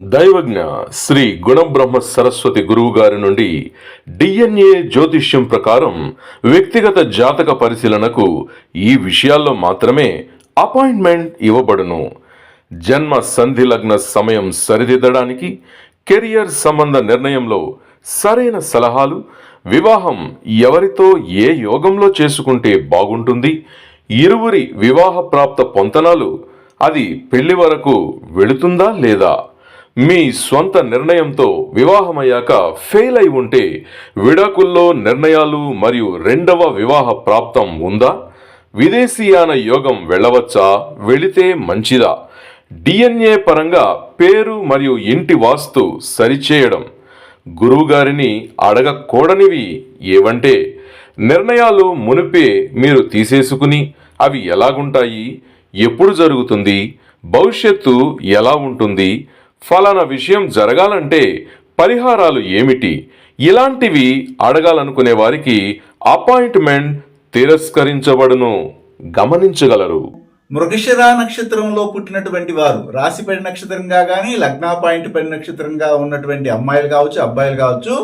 దైవజ్ఞ శ్రీ గుణబ్రహ్మ సరస్వతి గురువు గారి నుండి డిఎన్ఏ జ్యోతిష్యం ప్రకారం వ్యక్తిగత జాతక పరిశీలనకు ఈ విషయాల్లో మాత్రమే అపాయింట్మెంట్ ఇవ్వబడును. జన్మ సంధి లగ్న సమయం సరిదిద్దడానికి, కెరియర్ సంబంధ నిర్ణయంలో సరైన సలహాలు, వివాహం ఎవరితో ఏ యోగంలో చేసుకుంటే బాగుంటుంది, ఇరువురి వివాహ ప్రాప్త పొంతనాలు, అది పెళ్లి వరకు వెళుతుందా లేదా, మీ స్వంత నిర్ణయంతో వివాహమయ్యాక ఫెయిల్ అయి ఉంటే విడాకుల్లో నిర్ణయాలు మరియు రెండవ వివాహ ప్రాప్తం ఉందా, విదేశీయాన యోగం వెళ్ళవచ్చా, వెళితే మంచిదా, డిఎన్ఏ పరంగా పేరు మరియు ఇంటి వాస్తు సరిచేయడం, గురువుగారిని అడగకూడనివి ఏవంటే నిర్ణయాలు మునిపే మీరు తీసేసుకుని అవి ఎలాగుంటాయి, ఎప్పుడు జరుగుతుంది, భవిష్యత్తు ఎలా ఉంటుంది, ఫలానా విషయం జరగాలంటే పరిహారాలు ఏమిటి, ఇలాంటివి అడగాలనుకునే వారికి అపాయింట్మెంట్ తిరస్కరించబడును. గమనించగలరు. మృగశిర నక్షత్రంలో పుట్టినటువంటి వారు రాశిపడి నక్షత్రంగా కానీ లగ్నాపాయింట్ పడి నక్షత్రంగా ఉన్నటువంటి అమ్మాయిలు కావచ్చు, అబ్బాయిలు కావచ్చు,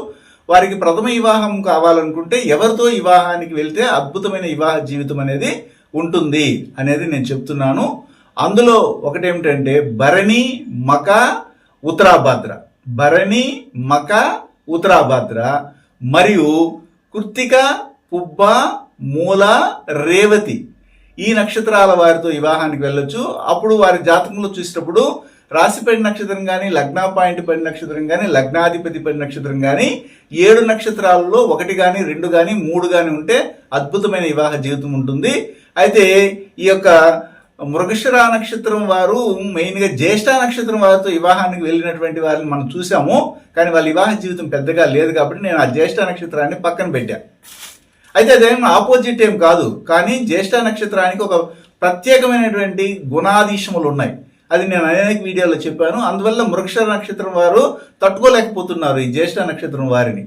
వారికి ప్రథమ వివాహం కావాలనుకుంటే ఎవరితో వివాహానికి వెళ్తే అద్భుతమైన వివాహ జీవితం అనేది ఉంటుంది అనేది నేను చెప్తున్నాను. అందులో ఒకటేమిటంటే భరణి, మక, ఉత్తరాభాద్ర, భరణి, మక, ఉత్తరాభాద్ర మరియు కృత్తిక, పుబ్బ, మూల, రేవతి ఈ నక్షత్రాల వారితో వివాహానికి వెళ్ళొచ్చు. అప్పుడు వారి జాతకంలో చూసినప్పుడు రాశిపడి నక్షత్రం కానీ, లగ్నాపాయింట్ పడి నక్షత్రం కానీ, లగ్నాధిపతి పడి నక్షత్రం కానీ 7 నక్షత్రాలలో 1 కానీ 2 కానీ 3 కానీ ఉంటే అద్భుతమైన వివాహ జీవితం ఉంటుంది. అయితే ఈ యొక్క మృగశిర నక్షత్రం వారు మెయిన్గా జ్యేష్ఠ నక్షత్రం వారితో వివాహానికి వెళ్ళినటువంటి వారిని మనం చూసాము. కానీ వాళ్ళ వివాహ జీవితం పెద్దగా లేదు కాబట్టి నేను ఆ జ్యేష్ఠ నక్షత్రాన్ని పక్కన పెట్టాను. అయితే అదేం ఆపోజిట్ ఏం కాదు, కానీ జ్యేష్ఠ నక్షత్రానికి ఒక ప్రత్యేకమైనటువంటి గుణాధీశములు ఉన్నాయి. అది నేను అనేక వీడియోలో చెప్పాను. అందువల్ల మృగశిర నక్షత్రం వారు తట్టుకోలేకపోతున్నారు ఈ జ్యేష్ఠ నక్షత్రం వారిని.